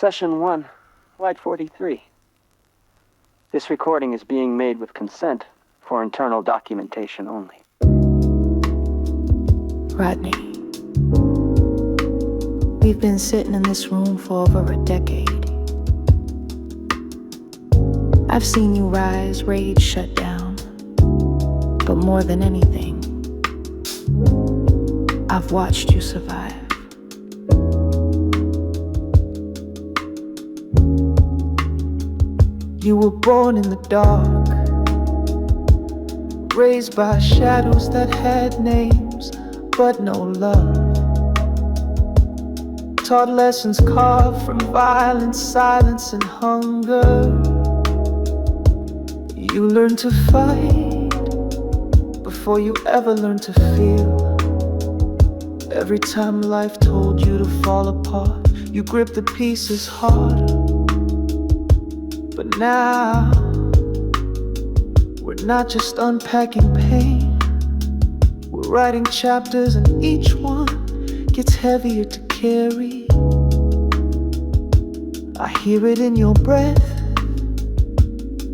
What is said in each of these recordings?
Session 1, Light 43. This recording is being made with consent for internal documentation only. Rodney, we've been sitting in this room for over a decade. I've seen you rise, rage, shut down. But more than anything, I've watched you survive. You were born in the dark, raised by shadows that had names, but no love. Taught lessons carved from violence, silence, and hunger. You learned to fight before you ever learned to feel. Every time life told you to fall apart, you gripped the pieces harder. But now, we're not just unpacking pain. We're writing chapters and each one gets heavier to carry. I hear it in your breath,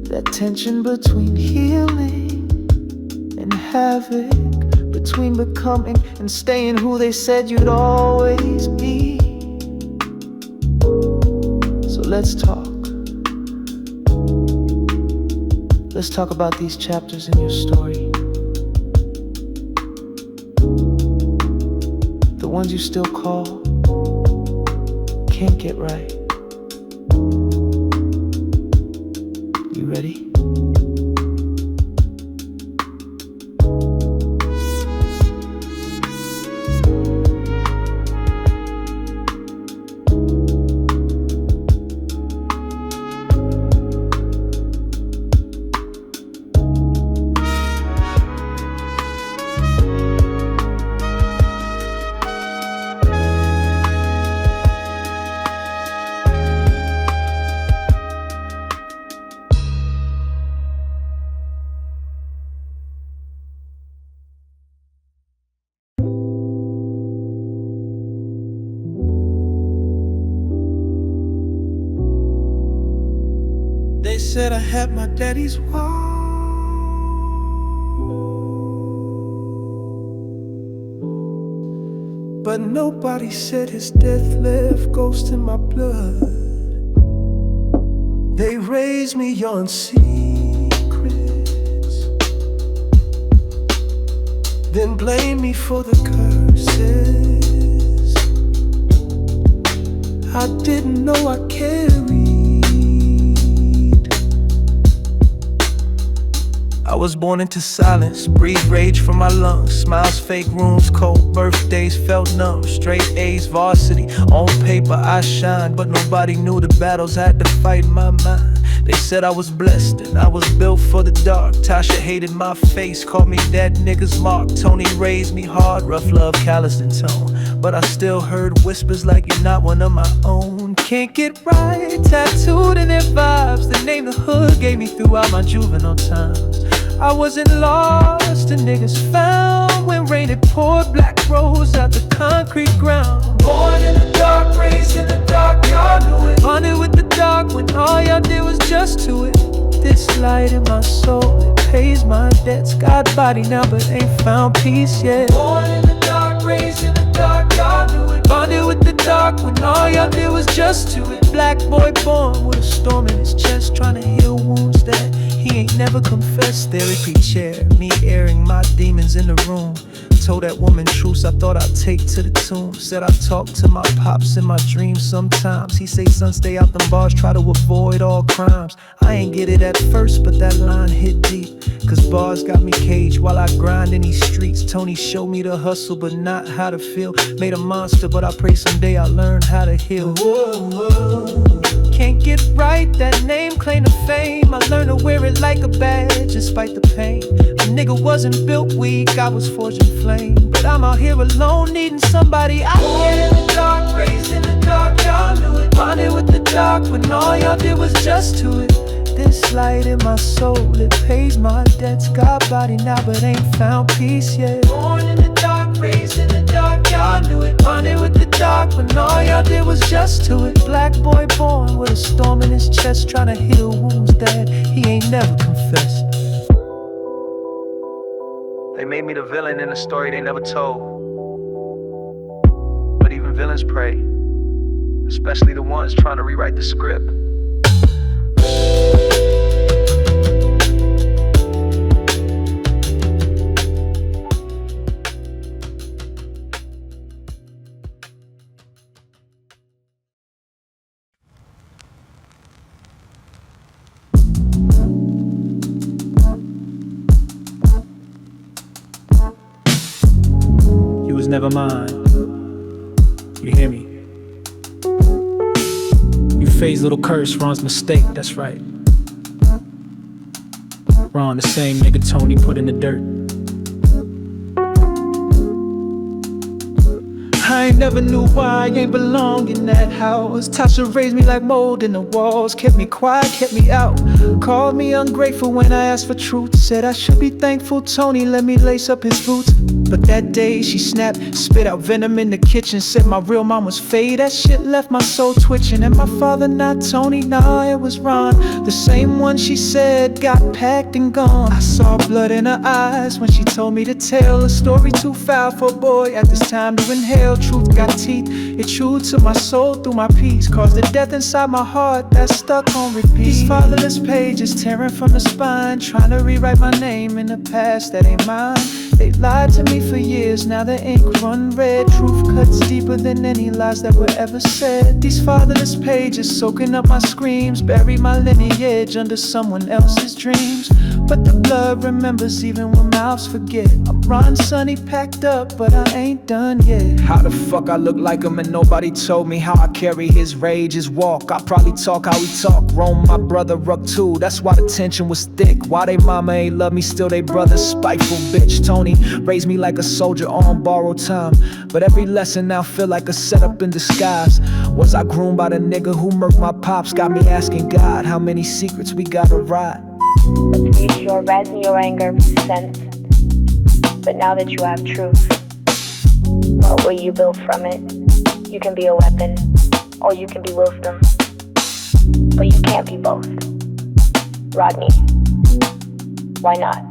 that tension between healing and havoc, between becoming and staying who they said you'd always be. So let's talk. Let's talk about these chapters in your story. The ones you still call can't get right. You ready? They said I had my daddy's walk, but nobody said his death left ghosts in my blood. They raised me on secrets, then blamed me for the curses I didn't know I carried. I was born into silence, breathe rage from my lungs. Smiles, fake rooms, cold birthdays, felt numb. Straight A's, varsity, on paper I shined, but nobody knew the battles I had to fight in my mind. They said I was blessed and I was built for the dark. Tasha hated my face, called me that nigga's mark. Tony raised me hard, rough love, calloused in tone. But I still heard whispers like you're not one of my own. Can't get right, tattooed in their vibes. The name the hood gave me throughout my juvenile times. I wasn't lost, and niggas found when rain had poured black rose out the concrete ground. Born in the dark, raised in the dark, y'all knew it. Bonded with the dark when all y'all did was just to it. This light in my soul, it pays my debts. Got body now but ain't found peace yet. Born in the dark, raised in the dark, y'all knew it. Bonded with the dark when all y'all did was just to it. Black boy born with a storm in his chest, trying to heal wounds that he ain't never confessed. Therapy chair, me airing my demons in the room. Told that woman truths I thought I'd take to the tomb. Said I talk to my pops in my dreams sometimes. He say, son, stay out them bars, try to avoid all crimes. I ain't get it at first, but that line hit deep. Cause bars got me caged while I grind in these streets. Tony showed me the hustle, but not how to feel. Made a monster, but I pray someday I'll learn how to heal. Whoa, whoa. Can't get right, that name claim to fame. I learned to wear it like a badge despite the pain. A nigga wasn't built weak, I was forged in flame. But I'm out here alone, needing somebody out here in the dark, raised in the dark, y'all knew it. Bonded with the dark when all y'all did was just to it. This light in my soul, it pays my debts. Got body now but ain't found peace yet. Born in the dark, raised in the dark, y'all knew it. Bonded with the dark when all y'all did was just to it. Black boy born with a storm in his chest, trying to heal wounds that he ain't never confessed. They made me the villain in a story they never told. But even villains pray, especially the ones trying to rewrite the script. You was never mine. You hear me? You Faye's little curse, Ron's mistake, that's right. Ron, the same nigga Tony put in the dirt. I ain't never knew why I ain't belong in that house. Tasha raised me like mold in the walls, kept me quiet, kept me out. Called me ungrateful when I asked for truth. Said I should be thankful Tony let me lace up his boots. But that day she snapped, spit out venom in the kitchen. Said my real mom was Faye, that shit left my soul twitching. And my father not Tony, nah, it was Ron. The same one she said got packed and gone. I saw blood in her eyes when she told me to tell a story too foul for a boy at this time to inhale. Truth got teeth, it chewed to my soul through my peace. Caused the death inside my heart that stuck on repeat. These fatherless pages tearing from the spine, trying to rewrite my name in the past that ain't mine. They lied to me for years, now the ink run red. Truth cuts deeper than any lies that were ever said. These fatherless pages soaking up my screams, bury my lineage under someone else's dreams. But the blood remembers even when mouths forget. I'm Ron Sonny packed up, but I ain't done yet. How the fuck I look like him and nobody told me how I carry his rage, his walk. I probably talk how he talk, Rome my brother up too. That's why the tension was thick. Why they mama ain't love me, still they brother spiteful bitch. Tony raised me like a soldier on borrowed time, but every lesson now feel like a setup in disguise. Was I groomed by the nigga who murked my pops? Got me asking God how many secrets we gotta ride. Your wrath and your anger resent. But now that you have truth, what will you build from it? You can be a weapon, or you can be wisdom, but you can't be both. Rodney, why not?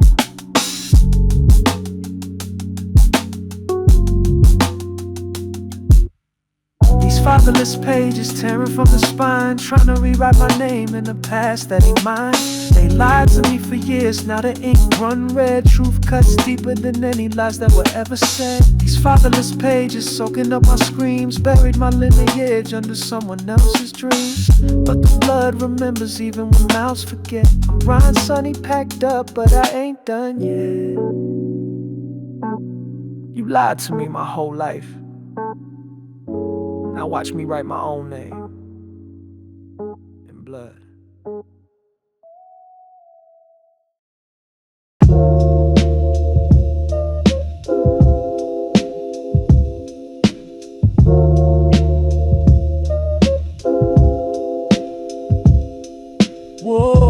These fatherless pages tearing from the spine, trying to rewrite my name in the past that ain't mine. They lied to me for years, now the ink run red. Truth cuts deeper than any lies that were ever said. These fatherless pages soaking up my screams, buried my lineage under someone else's dreams. But the blood remembers even when mouths forget. I'm Ron Sonny packed up, but I ain't done yet. You lied to me my whole life. Now watch me write my own name in blood. Whoa.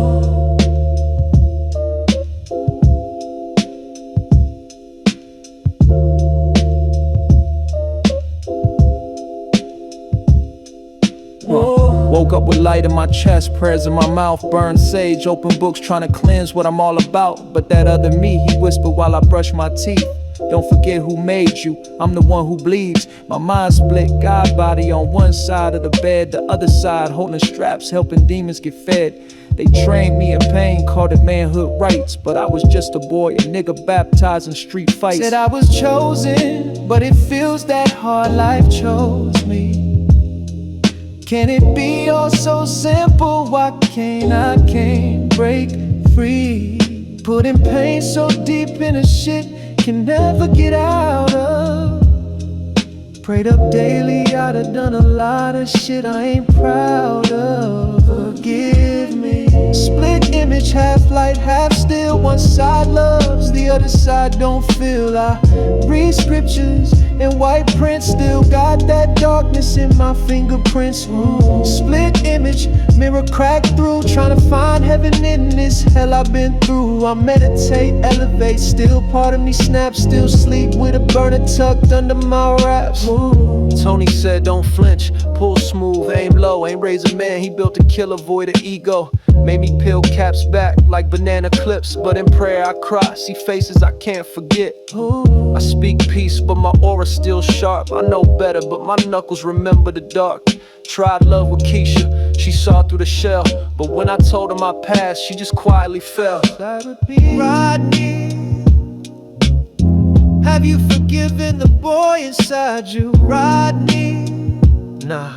Woke up with light in my chest, prayers in my mouth, burned sage, open books trying to cleanse what I'm all about. But that other me, he whispered while I brush my teeth. Don't forget who made you, I'm the one who bleeds. My mind split, God body on one side of the bed, the other side holding straps, helping demons get fed. They trained me in pain, called it manhood rights, but I was just a boy, a nigga baptized in street fights. Said I was chosen, but it feels that hard, life chose me. Can it be all so simple? Why can't break free? Putting pain so deep in a shit can never get out of. Prayed up daily, I'd have done a lot of shit I ain't proud of. Forgive me. Split image, half light, half still. One side loves, the other side don't feel. I read scriptures in white print, still got that darkness in my fingerprints. Split image, mirror cracked through, trying to find heaven in this hell I've been through. I meditate, elevate, still part of me snaps, still sleep with a burner tucked under my wraps. Tony said don't flinch, pull smooth, aim low, ain't raise a man, he built a killer, void of ego. Made me peel caps back like banana clips, but in prayer I cry, see faces I can't forget. I speak peace, but my aura's still sharp. I know better, but my knuckles remember the dark. Tried love with Keisha, she saw through the shell, but when I told her my past, she just quietly fell. Rodney, have you forgiven the boy inside you? Rodney, nah,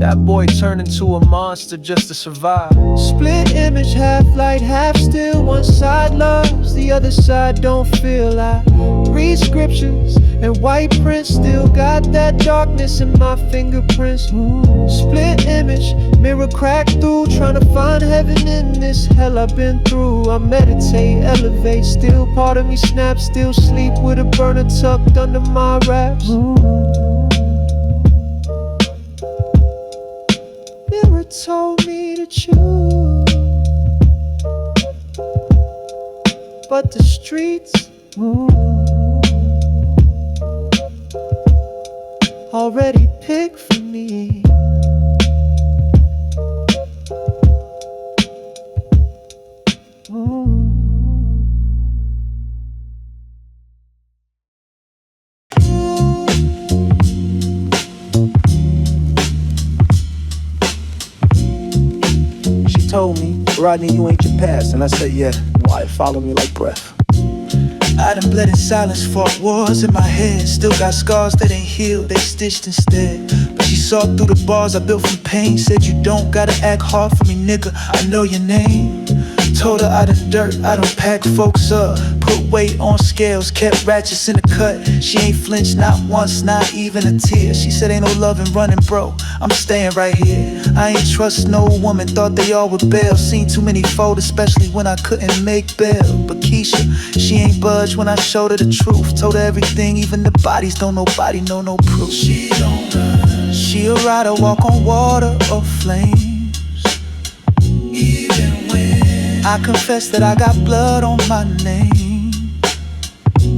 that boy turned into a monster just to survive. Split image, half light, half still. One side loves, the other side don't feel. I read scriptures and white print, still got that darkness in my fingerprints. Split image, mirror cracked through, trying to find heaven in this hell I've been through. I meditate, elevate, still part of me snaps, still sleep with a burner tucked under my wraps. Mirror told me to choose, but the streets already picked for me. She told me, Rodney, you ain't your past. And I said, yeah, why? It followed me like breath. I done bled in silence, fought wars in my head. Still got scars that ain't healed, they stitched instead. But she saw through the bars I built from pain. Said you don't gotta act hard for me, nigga, I know your name. Told her I done dirt, I done pack folks up. Put weight on scales, kept ratchets in the cut. She ain't flinched not once, not even a tear. She said ain't no love in running, bro, I'm staying right here. I ain't trust no woman, thought they all would bail. Seen too many fold, especially when I couldn't make bail. But Keisha, she ain't budged when I showed her the truth. Told her everything, even the bodies, don't nobody know no proof. She don't run. She a rider, walk on water or flames. Even when I confess that I got blood on my name.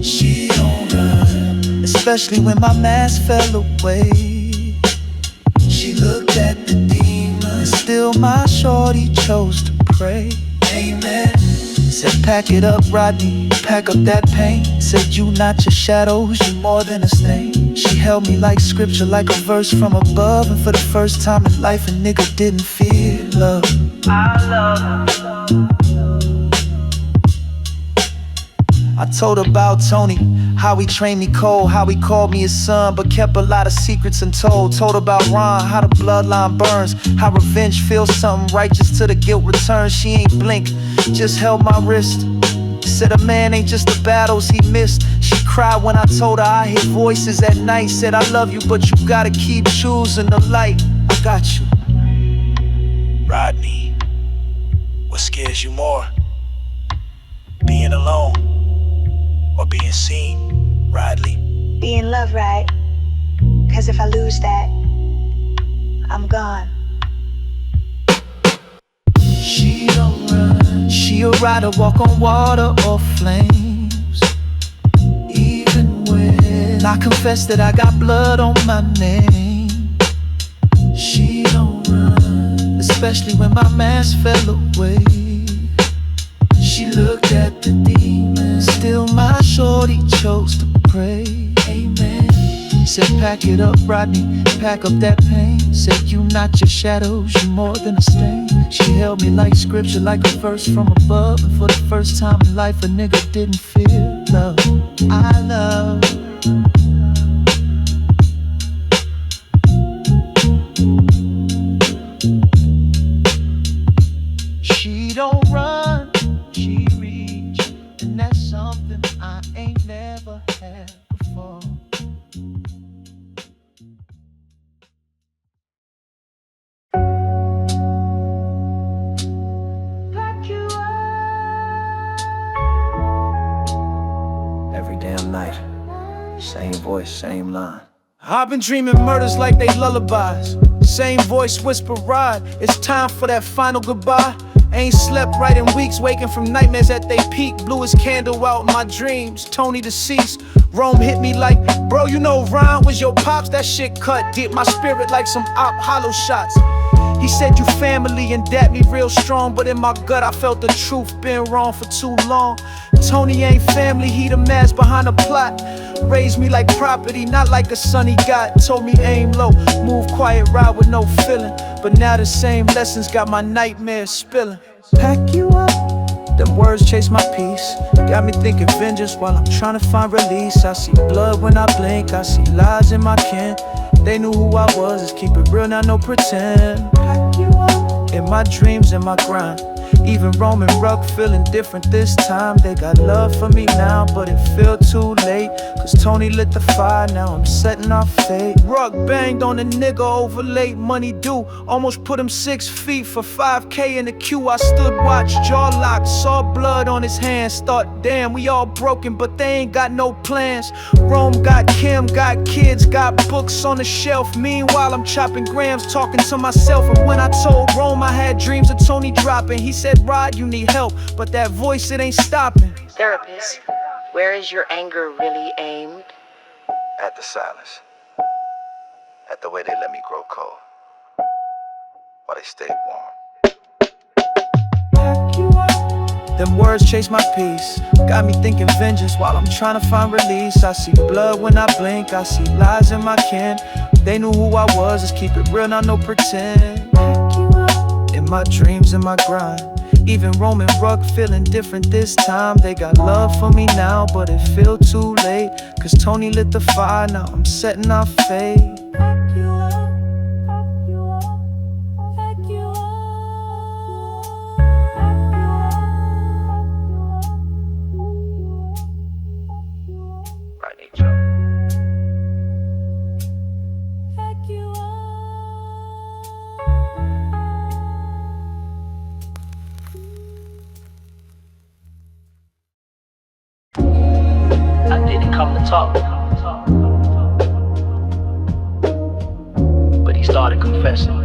She don't run, especially when my mask fell away. She looked at the demon, and still my shorty chose to pray. Amen. Said pack it up, Rodney, pack up that pain. Said you not your shadows, you more than a stain. She held me like scripture, like a verse from above. And for the first time in life, a nigga didn't fear love. I love her. I told her about Tony, how he trained me cold, how he called me his son, but kept a lot of secrets untold. Told her about Ron, how the bloodline burns, how revenge feels something righteous till the guilt returns. She ain't blink, just held my wrist. Said a man ain't just the battles he missed. She cried when I told her I hear voices at night. Said I love you, but you gotta keep choosing the light. I got you. Rodney, what scares you more? Being alone or being seen, Rodney? Be in love, right? Cause if I lose that, I'm gone. She don't run. She a rider, walk on water or flames. Even when I confess that I got blood on my name. She don't run, especially when my mask fell away. She looked at the demon, still my shorty chose to pray. Amen. Said pack it up, Rodney, pack up that pain. Said you not your shadows, you more than a stain. She held me like scripture, like a verse from above. And for the first time in life, a nigga didn't feel love. I love. She don't run, she reach, and that's something I ain't never had before. Every damn night, same voice, same line. I've been dreaming murders like they lullabies. Same voice whisper ride, it's time for that final goodbye. Ain't slept right in weeks, waking from nightmares at they peak. Blew his candle out in my dreams, Tony deceased. Rome hit me like, bro, you know Ryan was your pops. That shit cut deep my spirit like some op hollow shots. He said you family and that me real strong, but in my gut I felt the truth, been wrong for too long. Tony ain't family, he the mask behind the plot. Raised me like property, not like a son he got. Told me aim low, move quiet, ride with no feeling. But now the same lessons got my nightmares spilling. Pack you up, them words chase my peace. Got me thinking vengeance while I'm trying to find release. I see blood when I blink, I see lies in my kin. They knew who I was, just keep it real, not no pretend. Pack you up, in my dreams, in my grind. Even Roman Ruck feeling different this time. They got love for me now, but it feel too late. Cause Tony lit the fire, now I'm setting off fate. Ruck banged on a nigga over late, money due. Almost put him 6 feet for 5K in the queue. I stood watch, jaw locked, saw blood on his hands. Thought, damn, we all broken, but they ain't got no plans. Rome got Kim, got kids, got books on the shelf. Meanwhile, I'm chopping grams, talking to myself. And when I told Rome I had dreams of Tony dropping, he said, Rod, you need help, but that voice, it ain't stopping. Therapist, where is your anger really aimed? At the silence. At the way they let me grow cold. While they stay warm. Them words chase my peace. Got me thinking vengeance while I'm trying to find release. I see blood when I blink, I see lies in my kin. They knew who I was, just keep it real, not no pretend. In my dreams, in my grind. Even Roman Ruck feeling different this time. They got love for me now, but it feel too late. Cause Tony lit the fire, now I'm setting off fate. Rodney. I didn't come to talk, but he started confessing.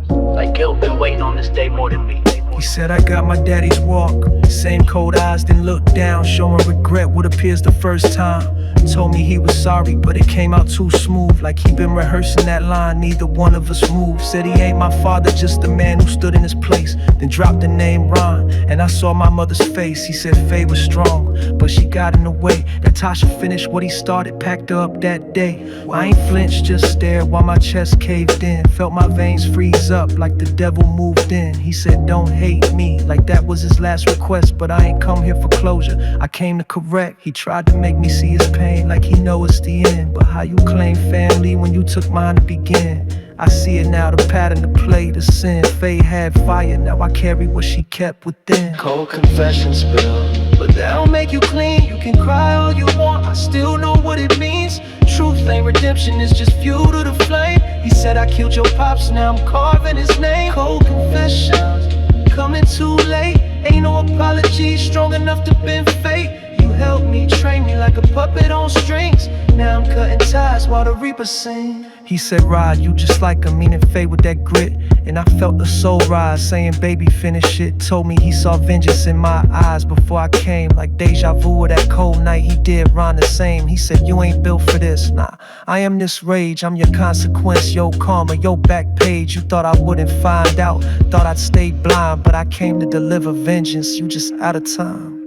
Like guilt been waiting on this day more than me. He said I got my daddy's walk. Same cold eyes, then looked down, showing regret what appears the first time. Told me he was sorry, but it came out too smooth. Like he been rehearsing that line, neither one of us moved. Said he ain't my father, just the man who stood in his place. Then dropped the name Ron, and I saw my mother's face. He said Faye was strong, but she got in the way. That Tasha finished what he started, packed her up that day. I ain't flinched, just stared while my chest caved in. Felt my veins freeze up like the devil moved in. He said don't hate me, like that was his last request. But I ain't come here for closure, I came to correct. He tried to make me see his pain like he know it's the end. But how you claim family when you took mine to begin? I see it now, the pattern to play, the sin. Faye had fire, now I carry what she kept within. Cold confession spill, but that don't make you clean. You can cry all you want, I still know what it means. Truth ain't redemption, it's just fuel to the flame. He said I killed your pops, now I'm carving his name. Cold confessions, coming too late. Ain't no apology strong enough to bend fate. You helped me, train me like a puppet on strings. Now I'm cutting ties while the reapers sing. He said Rod, you just like him, meaning Faye with that grit. And I felt the soul rise, saying baby finish it. Told me he saw vengeance in my eyes before I came. Like deja vu of that cold night, he did Ron the same. He said you ain't built for this, nah, I am this rage. I'm your consequence, your karma, your back page. You thought I wouldn't find out, thought I'd stay blind. But I came to deliver vengeance, you just out of time.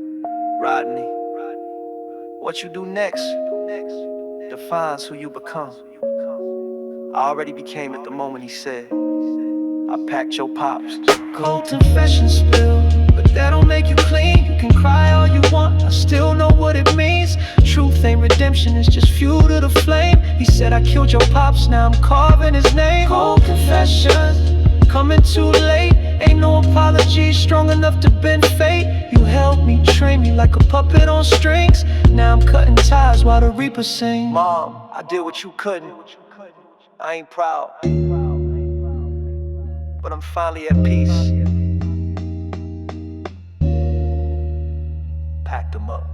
Rodney, what you do next defines who you become. I already became at the moment he said I packed your pops. Cold confession spill, but that don't make you clean. You can cry all you want, I still know what it means. Truth ain't redemption, it's just fuel to the flame. He said I killed your pops, now I'm carving his name. Cold confessions, coming too late. Ain't no apology strong enough to bend fate. You helped me, train me like a puppet on strings. Now I'm cutting ties while the reapers sing. Mom, I did what you couldn't. I ain't proud, but I'm finally at peace. Packed them up.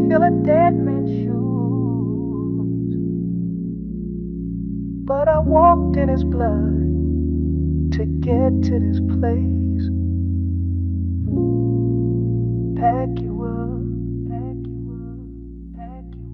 feeling dead man's shoes. But I walked in his blood to get to this place. Pack you up, pack you up, pack you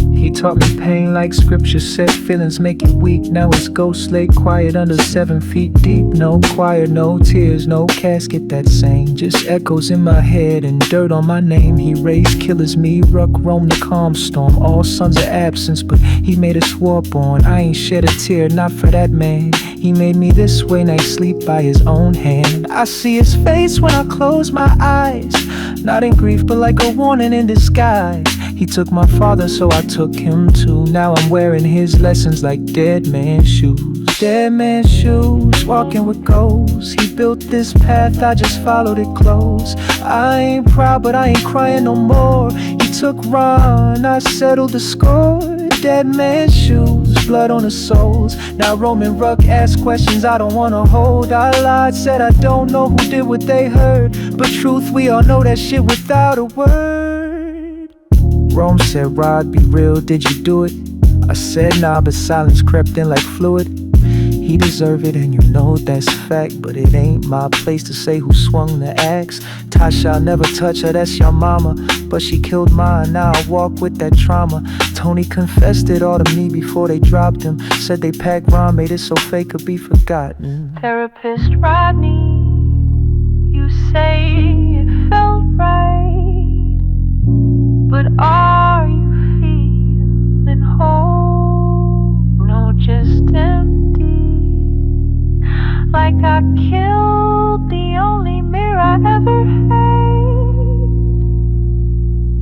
up. He taught me pain like scripture said. Feelings make you weak. Now it's ghost lay quiet under 7 feet deep. No choir, no tears, no casket that's sane. Just echoes in my head and dirt on my name. He raised killers, me ruck roam the calm storm. All sons of absence, but he made us war born. I ain't shed a tear, not for that man. He made me this way, now I sleep by his own hand. I see his face when I close my eyes, not in grief but like a warning in disguise. He took my father, so I took him too. Now I'm wearing his lessons like dead man's shoes. Dead man's shoes, walking with ghosts. He built this path, I just followed it close. I ain't proud, but I ain't crying no more. He took Ron, I settled the score. Dead man's shoes, blood on the soles. Now Roman Ruck asks questions I don't wanna hold. I lied, said I don't know who did what they heard, but truth, we all know that shit without a word. Rome said, Rod, be real, did you do it? I said nah, but silence crept in like fluid. He deserved it and you know that's fact, but it ain't my place to say who swung the axe. Tasha, I'll never touch her, that's your mama, but she killed mine, now I walk with that trauma. Tony confessed it all to me before they dropped him. Said they packed Ron, made it so fake could be forgotten. Therapist Rodney, you say it felt right, but are you feeling whole? No, just empty. Like I killed the only mirror I ever had.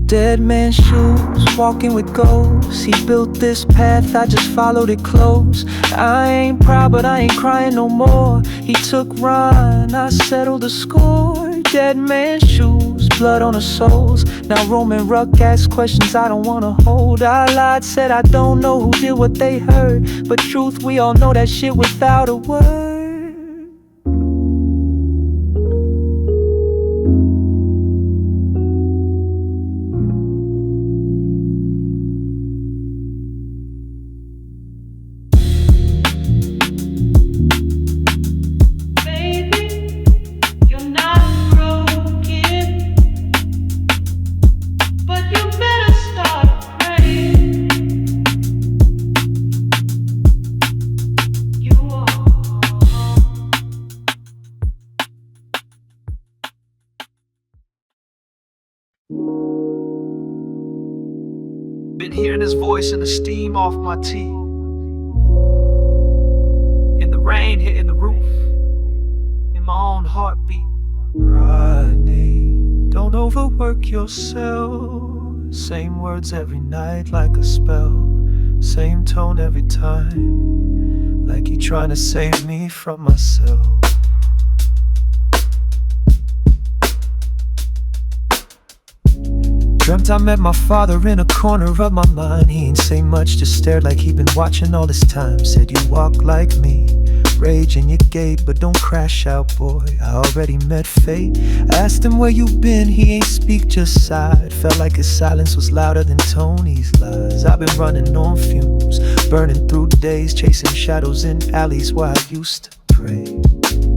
Dead man's shoes, walking with ghosts. He built this path, I just followed it close. I ain't proud, but I ain't crying no more. He took Ron, I settled the score. Dead man's shoes, blood on the soles. Now Roman Ruck asks questions I don't wanna hold. I lied, said I don't know who did what they heard, but truth, we all know that shit without a word. Been hearing his voice in the steam off my teeth, in the rain hitting the roof, in my own heartbeat. Rodney, don't overwork yourself. Same words every night like a spell, same tone every time, like you trying to save me from myself. Dreamt I met my father in a corner of my mind. He ain't say much, just stared like he'd been watching all this time. Said you walk like me, rage in your gait, but don't crash out, boy, I already met fate. Asked him where you been, he ain't speak, just sighed. Felt like his silence was louder than Tony's lies. I've been running on fumes, burning through days, chasing shadows in alleys where I used to pray.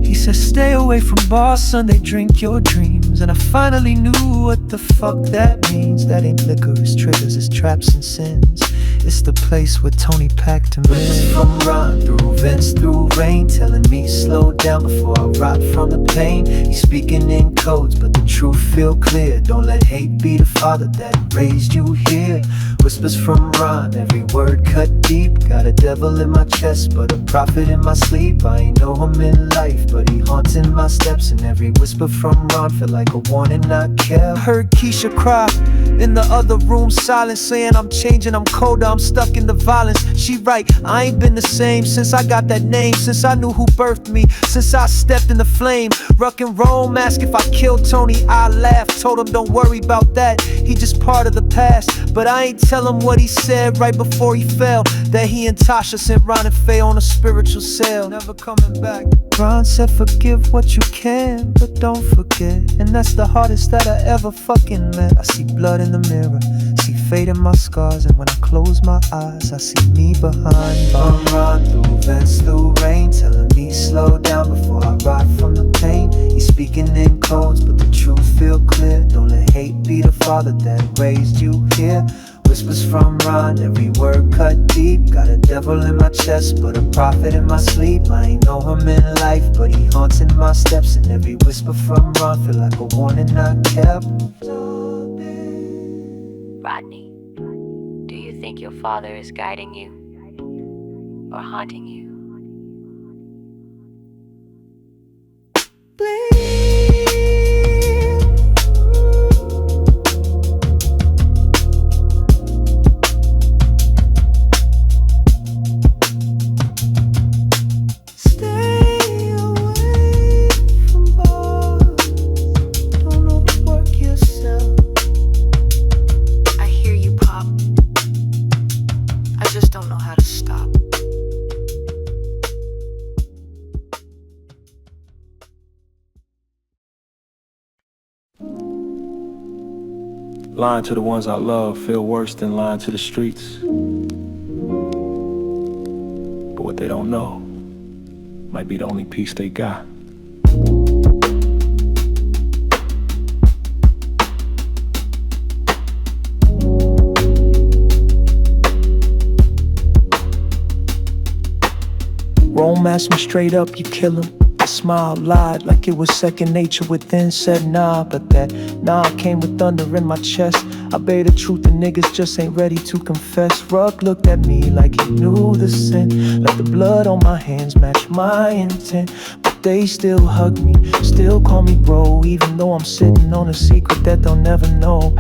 He said stay away from bars, son, they drink your dreams. And I finally knew what the fuck that means. That ain't liquor, it's triggers, it's traps and sins. It's the place where Tony packed him in. Whispers from Ron, through vents, through rain, telling me slow down before I rot from the pain. He's speaking in codes, but the truth feel clear. Don't let hate be the father that raised you here. Whispers from Ron, every word cut deep. Got a devil in my chest, but a prophet in my sleep. I ain't know him in life, but he haunts in my steps. And every whisper from Ron feel like a warning not kept. Heard Keisha cry in the other room, silent, saying I'm changing, I'm colder, I'm stuck in the violence. She right, I ain't been the same since I got that name, since I knew who birthed me, since I stepped in the flame. Ruck and roll, ask if I killed Tony, I laughed, told him don't worry about that, he just part of the past. But I ain't tell him what he said right before he fell, that he and Tasha sent Ron and Faye on a spiritual sail, never coming back. Ron said forgive what you can, but don't forget yeah. And that's the hardest that I ever fucking met. I see blood in the mirror, see fate in my scars, and when I close my eyes, I see me behind bars. Run through vents, through rain, telling me slow down before I rot from the pain. He's speaking in codes, but the truth feel clear. Don't let hate be the father that raised you here. Whispers from Ron, every word cut deep. Got a devil in my chest, but a prophet in my sleep. I ain't know him in life, but he haunts in my steps. And every whisper from Ron feel like a warning I kept. Rodney, do you think your father is guiding you or haunting you? Lying to the ones I love feel worse than lying to the streets. But what they don't know might be the only peace they got. Rome asked me straight up, you kill him. I smiled, lied like it was second nature within, said nah. But that nah came with thunder in my chest. I bear the truth, the niggas just ain't ready to confess. Ruck looked at me like he knew the sin. Let the blood on my hands match my intent. But they still hug me, still call me bro, even though I'm sitting on a secret that they'll never know.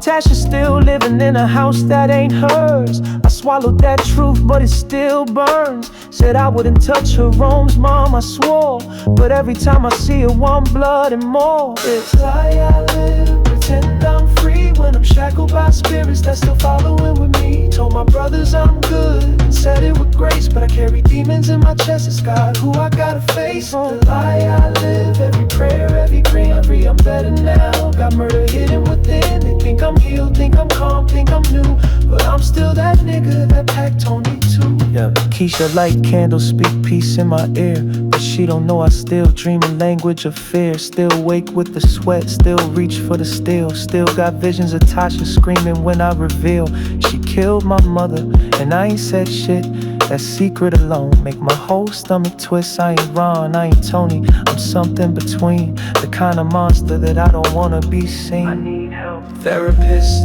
Tasha's still living in a house that ain't hers. I swallowed that truth, but it still burns. Said I wouldn't touch her Rome's mom, I swore. But every time I see her, one blood and more. It's lie I live, pretend I'm free when I'm shackled by spirits that still following with me. Told my brothers I'm good, and said it with grace, but I carry demons in my chest. It's God who I gotta face. The lie I live, every prayer, every green, every I'm better now. Got murder hidden within. They think I'm healed, think I'm calm, think I'm new, but I'm still that nigga that packed Tony too. Yeah, Keisha light candles, speak peace in my ear, but she don't know I still dream a language of fear. Still wake with the sweat, still reach for the steel. Still got visions of Tasha screaming when I reveal she killed my mother, and I ain't said shit. That secret alone make my whole stomach twist. I ain't Ron, I ain't Tony, I'm something between. The kind of monster that I don't wanna be seen. I need help. Therapist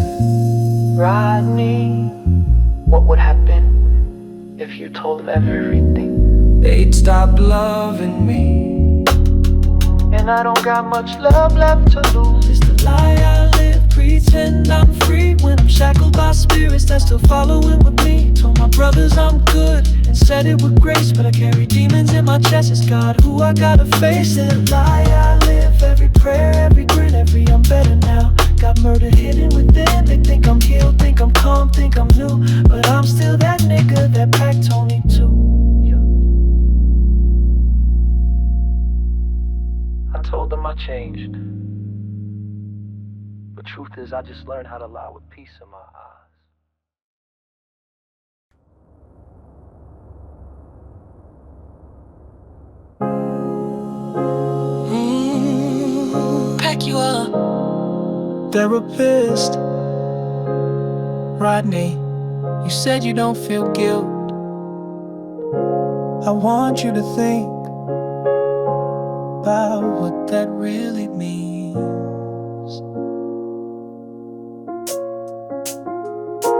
Rodney, what would happen if you told them everything? They'd stop loving me, and I don't got much love left to lose. It's the lie I live, pretend I'm free when I'm shackled by spirits that still following with me. Told my brothers I'm good, and said it with grace, but I carry demons in my chest. It's God who I gotta face. It's the lie I live, every prayer, every grin, every I'm better now. Got murder hidden within. They think I'm healed, think I'm calm, think I'm new, but I'm still that nigga that packed Tony too. I told them I changed, but truth is I just learned how to lie with peace in my eyes. Pack you up. Therapist Rodney, you said you don't feel guilt. I want you to think about what that really means.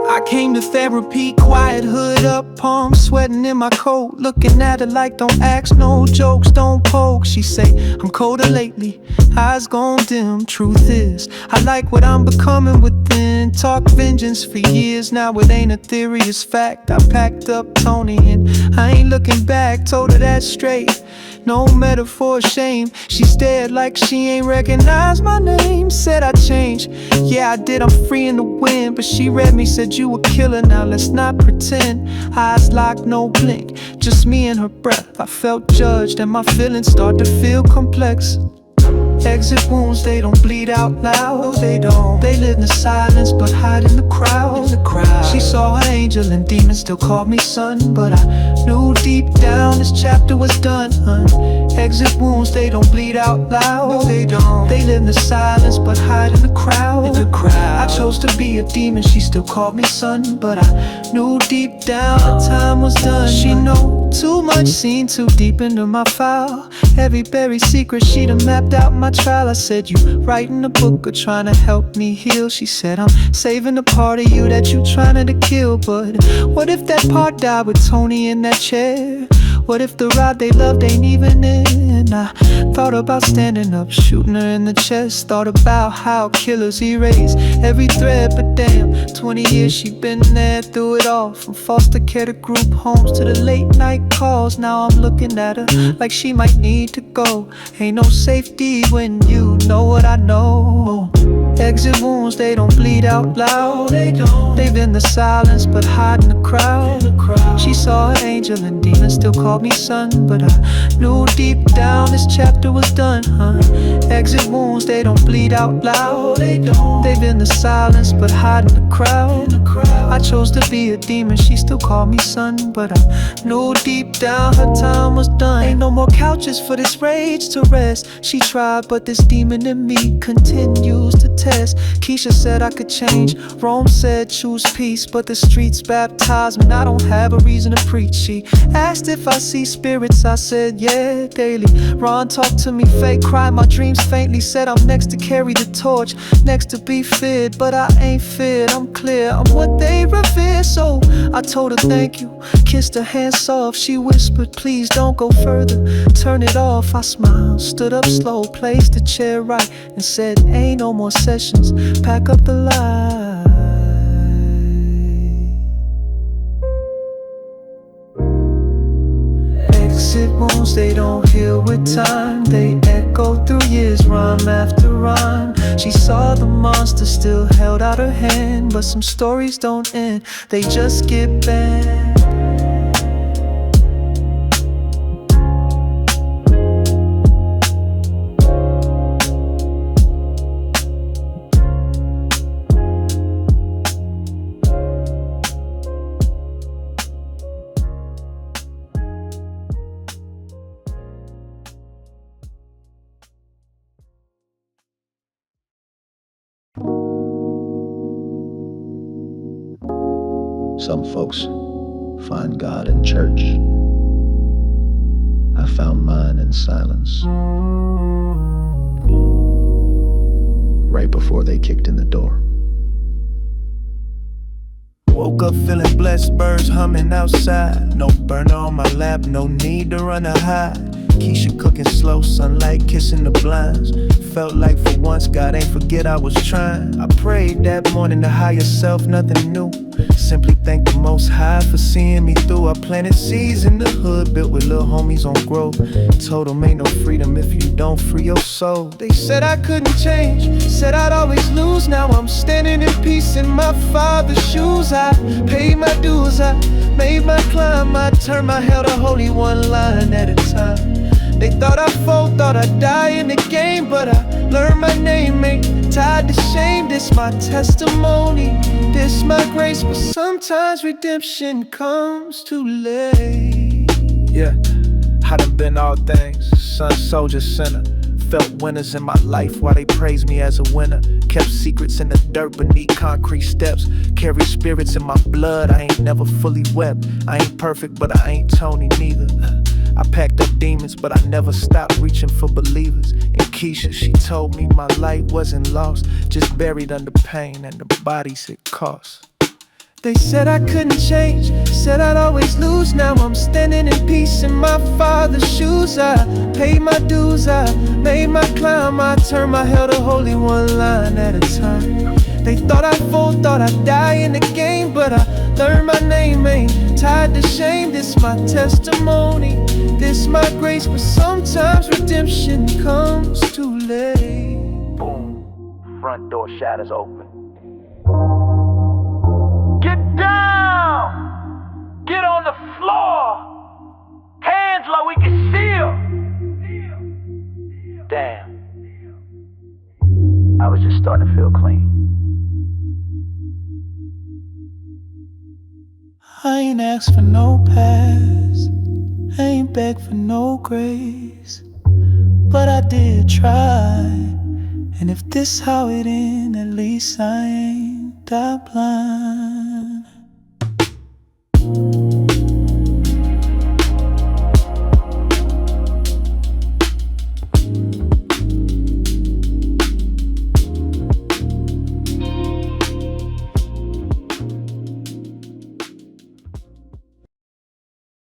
I came to therapy, quiet, hood up, palms sweating in my coat, looking at her like don't ask no jokes, don't poke. She say I'm colder lately, eyes gone dim. Truth is I like what I'm becoming within. Talk vengeance for years now, it ain't a theory, it's fact. I packed up Tony and I ain't looking back. Told her that straight, no metaphor, shame. She stared like she ain't recognize my name. Said I changed, yeah I did, I'm free in the wind. But she read me, said you a killer, now let's not pretend. Eyes locked, no blink, just me and her breath. I felt judged and my feelings start to feel complex. Exit wounds, they don't bleed out loud. They don't. They live in the silence but hide in the crowd. She saw an angel and demons still called me son, but I knew deep down this chapter was done. Exit wounds, they don't bleed out loud. They don't. They live in the silence but hide in the crowd. I chose to be a demon, she still called me son, but I knew deep down the time was done. She know too much, seen too deep into my file. Every buried secret, she done mapped out my trial. I said, you writing a book or trying to help me heal? She said, I'm saving the part of you that you trying to kill. But what if that part died with Tony in that chair? What if the ride they loved ain't even in? I thought about standing up, shooting her in the chest. Thought about how killers erase every thread, but damn, 20 years she been there through it all. From foster care to group homes to the late night calls. Now I'm looking at her like she might need to go. Ain't no safety when you know what I know. Exit wounds, they don't bleed out loud. They don't. They've in the silence but hide in the crowd. She saw an angel and demons still called me son, but I knew deep down this chapter was done. Exit wounds, they don't bleed out loud. They don't. They've in the silence but hide in the crowd. I chose to be a demon, she still called me son, but I knew deep down her time was done. Ain't no more couches for this rage to rest. She tried, but this demon in me continues to test. Keisha said I could change, Rome said choose peace, but the streets baptized me and I don't have a reason to preach. She asked if I see spirits, I said yeah, daily. Ron talked to me fake, cried my dreams faintly. Said I'm next to carry the torch, next to be feared, but I ain't feared, I'm clear, I'm what they revere. So I told her thank you, kissed her hand soft. She whispered please don't go further, turn it off. I smiled, stood up slow, placed the chair right, and said ain't no more sessions, pack up the light. Exit wounds, they don't heal with time. They echo through years, rhyme after rhyme. She saw the monster, still held out her hand, but some stories don't end, they just get banned. Some folks find God in church. I found mine in silence. Right before they kicked in the door. Woke up feeling blessed, birds humming outside. No burner on my lap, no need to run or hide. Keisha cooking slow, sunlight kissing the blinds. Felt like for once God ain't forget I was trying. I prayed that morning to higher self, nothing new. Simply thank the Most High for seeing me through. I planted seeds in the hood, built with little homies on growth. Told them ain't no freedom if you don't free your soul. They said I couldn't change, said I'd always lose. Now I'm standing in peace in my father's shoes. I paid my dues, I made my climb. I turned my hell to holy, one line at a time. They thought I'd fall, thought I'd die in the game, but I learned my name ain't tied to shame. This my testimony, this my grace, but sometimes redemption comes too late. Yeah, I done been all things, son, soldier, sinner. Felt winners in my life while they praised me as a winner. Kept secrets in the dirt beneath concrete steps. Carry spirits in my blood, I ain't never fully wept. I ain't perfect, but I ain't Tony neither. I packed up demons, but I never stopped reaching for believers. And Keisha, she told me my life wasn't lost, just buried under pain and the bodies it cost. They said I couldn't change, said I'd always lose. Now I'm standing in peace in my father's shoes. I paid my dues, I made my climb. I turned my hell to holy, one line at a time. They thought I'd fall, thought I'd die in the game, but I learned my name ain't tied to shame. This my testimony, this my grace, but sometimes redemption comes too late. Boom, front door shatters open. Get down! Get on the floor! Hands low, we can see 'em! Damn. I was just starting to feel clean. I ain't asked for no pass, I ain't begged for no grace, but I did try. And if this how it end, at least I ain't that blind.